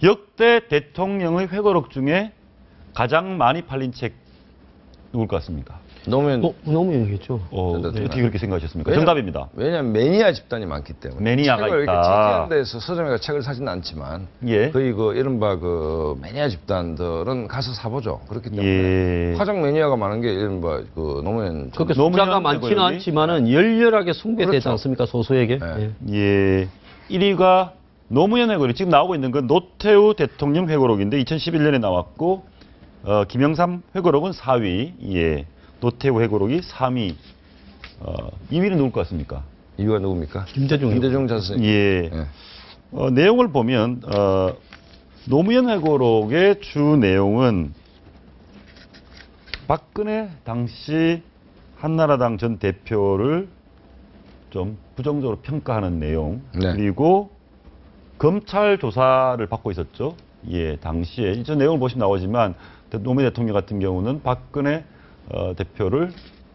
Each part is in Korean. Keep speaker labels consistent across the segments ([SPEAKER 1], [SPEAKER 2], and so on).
[SPEAKER 1] 역대 대통령의 회고록 중에 가장 많이 팔린 책 누굴 것 같습니까?
[SPEAKER 2] 노무현이겠죠.
[SPEAKER 1] 어떻게 그렇게 생각하셨습니까?
[SPEAKER 3] 왜냐면,
[SPEAKER 1] 정답입니다.
[SPEAKER 3] 왜냐하면 매니아 집단이 많기 때문에.
[SPEAKER 1] 매니아가
[SPEAKER 3] 책을
[SPEAKER 1] 있다.
[SPEAKER 3] 이렇게 지지하는 데서 서점에가 책을 사지는 않지만
[SPEAKER 1] 예.
[SPEAKER 3] 거의 그 이른바 그 매니아 집단들은 가서 사보죠. 그렇기 때문에
[SPEAKER 1] 예.
[SPEAKER 3] 화장 매니아가 많은 게 이른바 그 노무현.
[SPEAKER 2] 그렇게
[SPEAKER 1] 노무현
[SPEAKER 2] 숫자가 많지는
[SPEAKER 1] 회고록이?
[SPEAKER 2] 않지만은 열렬하게 숭배되지
[SPEAKER 3] 그렇죠.
[SPEAKER 2] 않습니까? 소수에게.
[SPEAKER 3] 네.
[SPEAKER 2] 예.
[SPEAKER 1] 예. 1위가 노무현 회고록. 지금 나오고 있는 건 노태우 대통령 회고록인데 2011년에 나왔고 김영삼 회고록은 4위. 예. 노태우 회고록이 3위. 2위는 누굴 것 같습니까?
[SPEAKER 3] 이유가 누굽니까?
[SPEAKER 2] 김대중
[SPEAKER 3] 자선.
[SPEAKER 1] 예.
[SPEAKER 3] 예.
[SPEAKER 1] 내용을 보면 노무현 회고록의 주 내용은 박근혜 당시 한나라당 전 대표를 좀 부정적으로 평가하는 내용.
[SPEAKER 3] 네.
[SPEAKER 1] 그리고 검찰 조사를 받고 있었죠. 예, 당시에 이 내용을 보시면 나오지만 노무현 대통령 같은 경우는 박근혜 대표를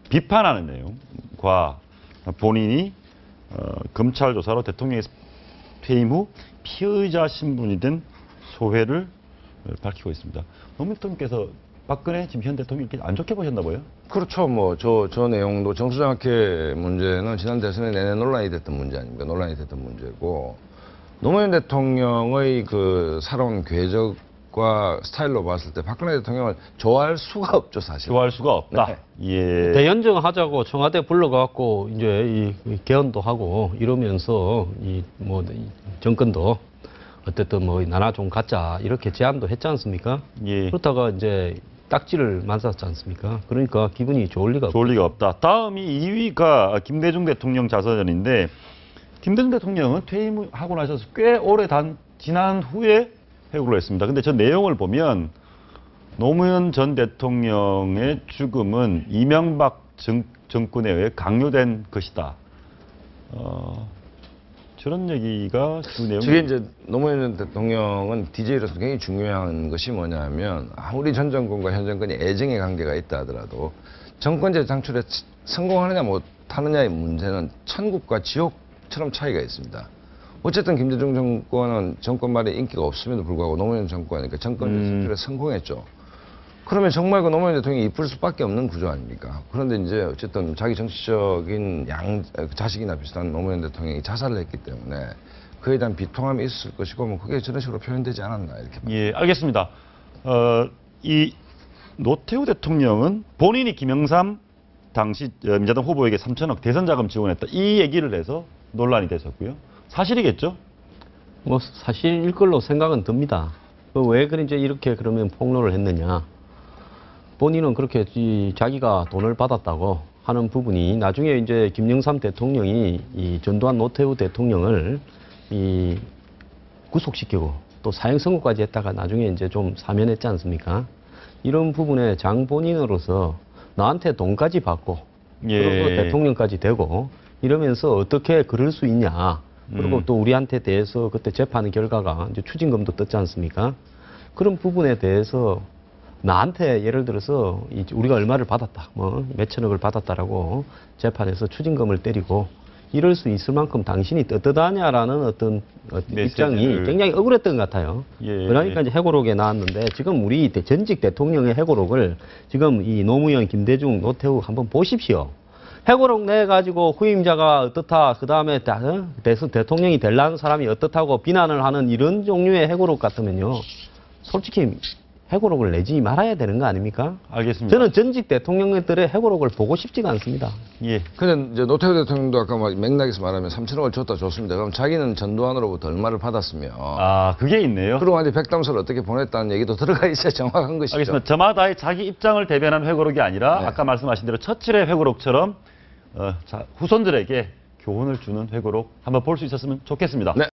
[SPEAKER 1] 비판하는 내용과 본인이 검찰 조사로 대통령에서 퇴임 후 피의자 신분이 된 소회를 밝히고 있습니다. 노무현 대통령께서 박근혜 지금 현 대통령 이렇게 안 좋게 보셨나 봐요?
[SPEAKER 3] 그렇죠. 뭐 저 내용도 정수장학회 문제는 지난 대선에 내내 논란이 됐던 문제 아닙니까? 논란이 됐던 문제고 노무현 대통령의 그 살아온 궤적과 스타일로 봤을 때 박근혜 대통령을 좋아할 수가 없죠, 사실.
[SPEAKER 1] 좋아할 수가 없다.
[SPEAKER 3] 네.
[SPEAKER 1] 예.
[SPEAKER 2] 대연정하자고 청와대 불러갖고 이제 이 개헌도 하고 이러면서 이 정권도 어쨌든 뭐 나라 좀 갖자 이렇게 제안도 했지 않습니까?
[SPEAKER 1] 예.
[SPEAKER 2] 그렇다가 이제 딱지를 맞았지 않습니까? 그러니까 기분이 좋을 리가
[SPEAKER 1] 좋을 리가 없다. 다음이 2위가 김대중 대통령 자서전인데 김대중 대통령은 퇴임하고 나셔서 꽤 오래 지난 후에 회고를 했습니다. 근데 저 내용을 보면 노무현 전 대통령의 죽음은 이명박 정권에 의해 강요된 것이다. 저런 얘기가 주 내용.
[SPEAKER 3] 저게 이제 노무현 대통령은 DJ로서 굉장히 중요한 것이 뭐냐면 아무리 전 정권과 현 정권이 애정의 관계가 있다 하더라도 정권제 창출에 성공하느냐 못하느냐의 문제는 천국과 지옥처럼 차이가 있습니다. 어쨌든 김대중 정권은 정권 말에 인기가 없음에도 불구하고 노무현 정권이니까 정권제 창출에 성공했죠. 그러면 정말 그 노무현 대통령이 이쁠 수밖에 없는 구조 아닙니까? 그런데 이제 어쨌든 자기 정치적인 자식이나 비슷한 노무현 대통령이 자살을 했기 때문에 그에 대한 비통함이 있을 것이고 뭐 그게 저런 식으로 표현되지 않았나 이렇게.
[SPEAKER 1] 예, 알겠습니다. 이 노태우 대통령은 본인이 김영삼 당시 민자당 후보에게 3천억 대선 자금 지원했다. 이 얘기를 해서 논란이 됐었고요. 사실이겠죠?
[SPEAKER 2] 뭐 사실일 걸로 생각은 듭니다. 왜 이제 이렇게 그러면 폭로를 했느냐? 본인은 그렇게 자기가 돈을 받았다고 하는 부분이 나중에 이제 김영삼 대통령이 이 전두환 노태우 대통령을 구속시키고 또 사형 선고까지 했다가 나중에 이제 좀 사면했지 않습니까? 이런 부분에 장본인으로서 나한테 돈까지 받고 그리고 대통령까지 되고 이러면서 어떻게 그럴 수 있냐? 그리고 또 우리한테 대해서 그때 재판 결과가 이제 추징금도 떴지 않습니까? 그런 부분에 대해서 나한테 예를 들어서 우리가 얼마를 받았다, 뭐 몇천억을 받았다라고 재판에서 추징금을 때리고 이럴 수 있을 만큼 당신이 떳떳하냐라는 어떤 입장이 굉장히 억울했던 것 같아요.
[SPEAKER 1] 예.
[SPEAKER 2] 그러니까 이제 회고록에 나왔는데 지금 우리 전직 대통령의 회고록을 지금 이 노무현, 김대중, 노태우 한번 보십시오. 회고록 내가지고 후임자가 어떻다, 그 다음에 대통령이 되려는 사람이 어떻다고 비난을 하는 이런 종류의 회고록 같으면요. 솔직히 회고록을 내지 말아야 되는 거 아닙니까?
[SPEAKER 1] 알겠습니다.
[SPEAKER 2] 저는 전직 대통령들의 회고록을 보고 싶지가 않습니다.
[SPEAKER 1] 예.
[SPEAKER 3] 근데 이제 노태우 대통령도 아까 맥락에서 말하면 3천억을 줬다 줬습니다. 그럼 자기는 전두환으로부터 얼마를 받았으며
[SPEAKER 1] 그게 있네요.
[SPEAKER 3] 그리고 이제 백담서를 어떻게 보냈다는 얘기도 들어가 있어야 정확한 것이죠.
[SPEAKER 1] 알겠습니다. 저마다의 자기 입장을 대변하는 회고록이 아니라
[SPEAKER 3] 네.
[SPEAKER 1] 아까 말씀하신 대로 처칠의 회고록처럼 후손들에게 교훈을 주는 회고록 한번 볼 수 있었으면 좋겠습니다.
[SPEAKER 3] 네.